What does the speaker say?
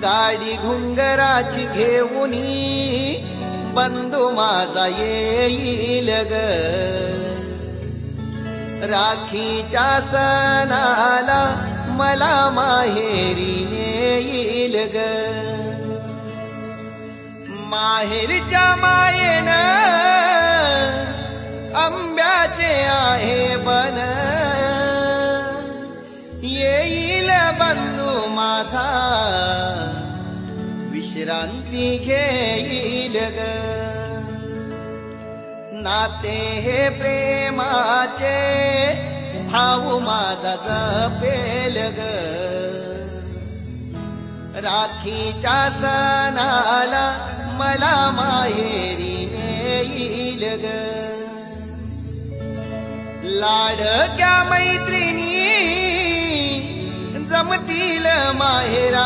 गाडी घुंगराची घेऊनी बंधू माझा येईल ग, राखीच्या सणाला मला माहेरी नेईल ग. माहेरच्या मायेनं आंब्याचे आहे बन, येईल बंधू माझा विश्रांती घेईल ग. नाते हे प्रेमाचे भाऊ माझा जपेल ग, राखीच्या सणाला मला माहेरी नेईल ग. लाडक्या मैत्रिणी जमतील माहेराला,